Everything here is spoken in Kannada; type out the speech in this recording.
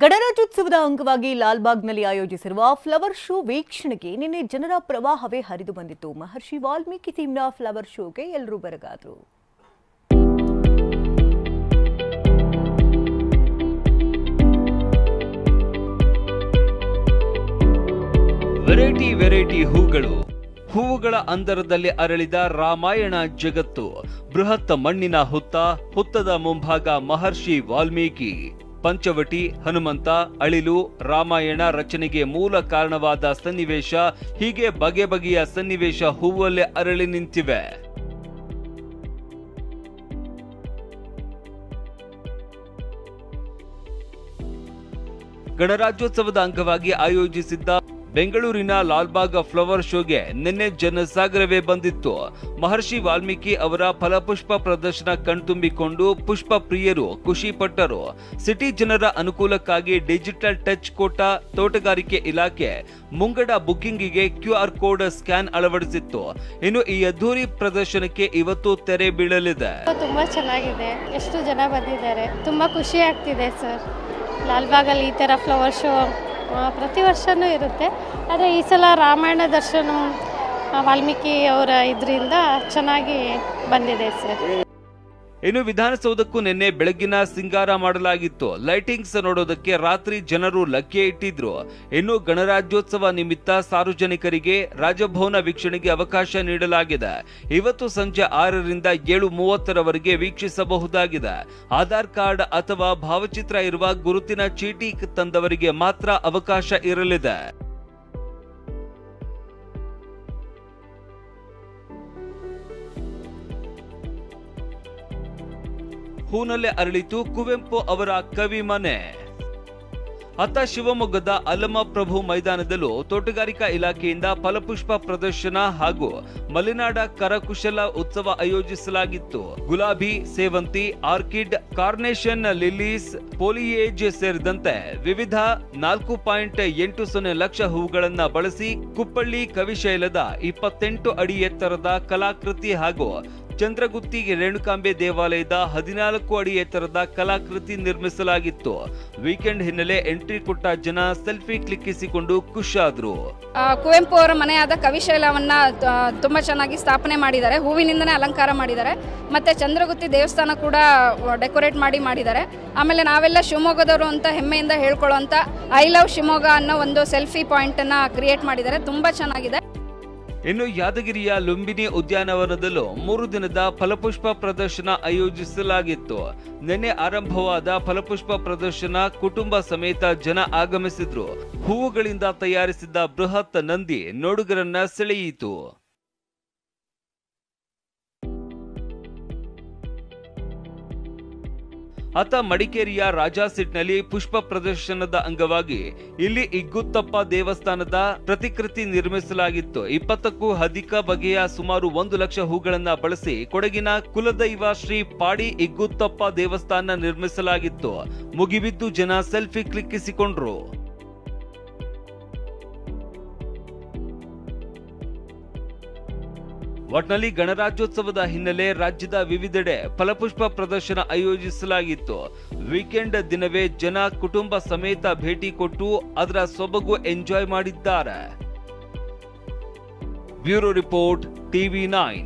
ಗಣರಾಜ್ಯೋತ್ಸವದ ಅಂಗವಾಗಿ ಲಾಲ್ಬಾಗ್ನಲ್ಲಿ ಆಯೋಜಿಸಿರುವ ಫ್ಲವರ್ ಶೋ ವೀಕ್ಷಣೆಗೆ ನಿನ್ನೆ ಜನರ ಪ್ರವಾಹವೇ ಹರಿದು ಬಂದಿತ್ತು. ಮಹರ್ಷಿ ವಾಲ್ಮೀಕಿ ಥೀಮ್ನ ಫ್ಲವರ್ ಶೋಗೆ ಎಲ್ಲರೂ ಬೆರಗಾದರು. ವೆರೈಟಿ ಹೂವುಗಳ ಅಂತರದಲ್ಲಿ ಅರಳಿದ ರಾಮಾಯಣ ಜಗತ್ತು. ಬೃಹತ್ ಮಣ್ಣಿನ ಹುತ್ತದ ಮುಂಭಾಗ ಮಹರ್ಷಿ ವಾಲ್ಮೀಕಿ. ಪಂಚವಟಿ, ಹನುಮಂತ, ಅಳಿಲು, ರಾಮಾಯಣ ರಚನೆಗೆ ಮೂಲ ಕಾರಣವಾದ ಸನ್ನಿವೇಶ, ಹೀಗೆ ಬಗೆಯ ಸನ್ನಿವೇಶ ಹೂವಲ್ಲೇ ಅರಳಿ ನಿಂತಿವೆ. ಗಣರಾಜ್ಯೋತ್ಸವದ ಅಂಗವಾಗಿ ಆಯೋಜಿಸಿದ್ದ ಬೆಂಗಳೂರಿನ ಲಾಲ್ಬಾಗ್ ಫ್ಲವರ್ ಶೋಗೆ ನಿನ್ನೆ ಜನಸಾಗರವೇ ಬಂದಿತ್ತು. ಮಹರ್ಷಿ ವಾಲ್ಮೀಕಿ ಅವರ ಫಲಪುಷ್ಪ ಪ್ರದರ್ಶನ ಕಣ್ತುಂಬಿಕೊಂಡು ಪುಷ್ಪ ಪ್ರಿಯರು ಖುಷಿ ಪಟ್ಟರು. ಸಿಟಿ ಜನರ ಅನುಕೂಲಕ್ಕಾಗಿ ಡಿಜಿಟಲ್ ಟಚ್ ಕೊಟ್ಟ ತೋಟಗಾರಿಕೆ ಇಲಾಖೆ ಮುಂಗಡ ಬುಕ್ಕಿಂಗಿಗೆ QR ಕೋಡ್ ಸ್ಕ್ಯಾನ್ ಅಳವಡಿಸಿತ್ತು. ಇನ್ನು ಈ ಅದ್ದೂರಿ ಪ್ರದರ್ಶನಕ್ಕೆ ಇವತ್ತು ತೆರೆ ಬೀಳಲಿದೆ. ತುಂಬಾ ಚೆನ್ನಾಗಿದೆ, ಎಷ್ಟು ಜನ ಬಂದಿದ್ದಾರೆ, ತುಂಬಾ ಖುಷಿ ಆಗ್ತಿದೆ ಸರ್. ಲಾಲ್ಬಾಗಲ್ಲಿ ಈ ತರ ಫ್ಲವರ್ ಶೋ ಪ್ರತಿ ವರ್ಷನೂ ಇರುತ್ತೆ, ಆದರೆ ಈ ಸಲ ರಾಮಾಯಣ ದರ್ಶನ ವಾಲ್ಮೀಕಿ ಅವರ ಇದರಿಂದ ಚೆನ್ನಾಗಿ ಬಂದಿದೆ ಸರ್. ಇನ್ನು ವಿಧಾನಸೌಧಕ್ಕೂ ನಿನ್ನೆ ಬೆಳಗ್ಗಿನ ಸಿಂಗಾರ ಮಾಡಲಾಗಿತ್ತು. ಲೈಟಿಂಗ್ಸ್ ನೋಡೋದಕ್ಕೆ ರಾತ್ರಿ ಜನರು ಲಗ್ಗೆ ಇಟ್ಟಿದ್ರು. ಇನ್ನು ಗಣರಾಜ್ಯೋತ್ಸವ ನಿಮಿತ್ತ ಸಾರ್ವಜನಿಕರಿಗೆ ರಾಜಭವನ ವೀಕ್ಷಣೆಗೆ ಅವಕಾಶ ನೀಡಲಾಗಿದೆ. ಇವತ್ತು ಸಂಜೆ 6ರಿಂದ 7:30ರವರೆಗೆ ವೀಕ್ಷಿಸಬಹುದಾಗಿದೆ. ಆಧಾರ್ ಕಾರ್ಡ್ ಅಥವಾ ಭಾವಚಿತ್ರ ಇರುವ ಗುರುತಿನ ಚೀಟಿ ತಂದವರಿಗೆ ಮಾತ್ರ ಅವಕಾಶ ಇರಲಿದೆ. ಹೂನಲ್ಲೇ ಅರಳಿತು ಕುವೆಂಪು ಅವರ ಕವಿ ಮನೆ. ಅತ್ತ ಶಿವಮೊಗ್ಗದ ಅಲ್ಲಮಪ್ರಭು ಮೈದಾನದಲ್ಲೂ ತೋಟಗಾರಿಕಾ ಇಲಾಖೆಯಿಂದ ಫಲಪುಷ್ಪ ಪ್ರದರ್ಶನ ಹಾಗೂ ಮಲೆನಾಡ ಕರಕುಶಲ ಉತ್ಸವ ಆಯೋಜಿಸಲಾಗಿತ್ತು. ಗುಲಾಬಿ, ಸೇವಂತಿ, ಆರ್ಕಿಡ್, ಕಾರ್ನೇಷನ್, ಲಿಲ್ಲೀಸ್, ಪೋಲಿಯೇಜ್ ಸೇರಿದಂತೆ ವಿವಿಧ 4.80 ಲಕ್ಷ ಹೂವುಗಳನ್ನ ಬಳಸಿ ಕುಪ್ಪಳ್ಳಿ ಕವಿಶೈಲದ 28 ಅಡಿ ಎತ್ತರದ ಕಲಾಕೃತಿ ಹಾಗೂ ಚಂದ್ರಗುತ್ತಿ ರೇಣುಕಾಂಬೆ ದೇವಾಲಯದ 14 ಅಡಿ ಎತ್ತರದ ಕಲಾಕೃತಿ ನಿರ್ಮಿಸಲಾಗಿತ್ತು. ವೀಕೆಂಡ್ ಹಿನ್ನೆಲೆ ಎಂಟ್ರಿ ಕೊಟ್ಟ ಜನ ಸೆಲ್ಫಿ ಕ್ಲಿಕ್ಕಿಸಿಕೊಂಡು ಖುಷಿಯಾದ್ರು. ಕುವೆಂಪು ಅವರ ಮನೆಯಾದ ಕವಿಶೈಲವನ್ನ ತುಂಬಾ ಚೆನ್ನಾಗಿ ಸ್ಥಾಪನೆ ಮಾಡಿದ್ದಾರೆ. ಹೂವಿನಿಂದನೇ ಅಲಂಕಾರ ಮಾಡಿದ್ದಾರೆ. ಮತ್ತೆ ಚಂದ್ರಗುತ್ತಿ ದೇವಸ್ಥಾನ ಕೂಡ ಡೆಕೋರೇಟ್ ಮಾಡಿದ್ದಾರೆ. ಆಮೇಲೆ ನಾವೆಲ್ಲ ಶಿವಮೊಗ್ಗದವರು ಅಂತ ಹೆಮ್ಮೆಯಿಂದ ಹೇಳ್ಕೊಳ್ಳುವಂತ ಐ ಲವ್ ಶಿವಮೊಗ್ಗ ಅನ್ನೋ ಒಂದು ಸೆಲ್ಫಿ ಪಾಯಿಂಟ್ ಅನ್ನ ಕ್ರಿಯೇಟ್ ಮಾಡಿದ್ದಾರೆ. ತುಂಬಾ ಚೆನ್ನಾಗಿದೆ. ಇನ್ನು ಯಾದಗಿರಿಯ ಲುಂಬಿನಿ ಉದ್ಯಾನವನದಲ್ಲೂ 3 ದಿನದ ಫಲಪುಷ್ಪ ಪ್ರದರ್ಶನ ಆಯೋಜಿಸಲಾಗಿತ್ತು. ನಿನ್ನೆ ಆರಂಭವಾದ ಫಲಪುಷ್ಪ ಪ್ರದರ್ಶನ ಕುಟುಂಬ ಸಮೇತ ಜನ ಆಗಮಿಸಿದ್ರು. ಹೂವುಗಳಿಂದ ತಯಾರಿಸಿದ್ದ ಬೃಹತ್ ನಂದಿ ನೋಡುಗರನ್ನ ಸೆಳೆಯಿತು. ಅತ್ತ ಮಡಿಕೇರಿಯ ರಾಜಾಸೀಟ್ನಲ್ಲಿ ಪುಷ್ಪ ಪ್ರದರ್ಶನದ ಅಂಗವಾಗಿ ಇಲ್ಲಿ ಇಗ್ಗುತ್ತಪ್ಪ ದೇವಸ್ಥಾನದ ಪ್ರತಿಕೃತಿ ನಿರ್ಮಿಸಲಾಗಿತ್ತು. 20ಕ್ಕೂ ಅಧಿಕ ಬಗೆಯ ಸುಮಾರು 1 ಲಕ್ಷ ಹೂಗಳನ್ನ ಬಳಸಿ ಕೊಡಗಿನ ಕುಲದೈವ ಶ್ರೀ ಪಾಡಿ ಇಗ್ಗುತ್ತಪ್ಪ ದೇವಸ್ಥಾನ ನಿರ್ಮಿಸಲಾಗಿತ್ತು. ಮುಗಿಬಿದ್ದು ಜನ ಸೆಲ್ಫಿ ಕ್ಲಿಕ್ಕಿಸಿಕೊಂಡ್ರು. ಒಟ್ನಲ್ಲಿ ಗಣರಾಜ್ಯೋತ್ಸವದ ಹಿನ್ನೆಲೆ ರಾಜ್ಯದ ವಿವಿಧೆಡೆ ಫಲಪುಷ್ಪ ಪ್ರದರ್ಶನ ಆಯೋಜಿಸಲಾಗಿತ್ತು. ವೀಕೆಂಡ್ ದಿನವೇ ಜನ ಕುಟುಂಬ ಸಮೇತ ಭೇಟಿ ಕೊಟ್ಟು ಅದರ ಸೊಬಗು ಎಂಜಾಯ್ ಮಾಡಿದ್ದಾರೆ. Bureau report, TV9.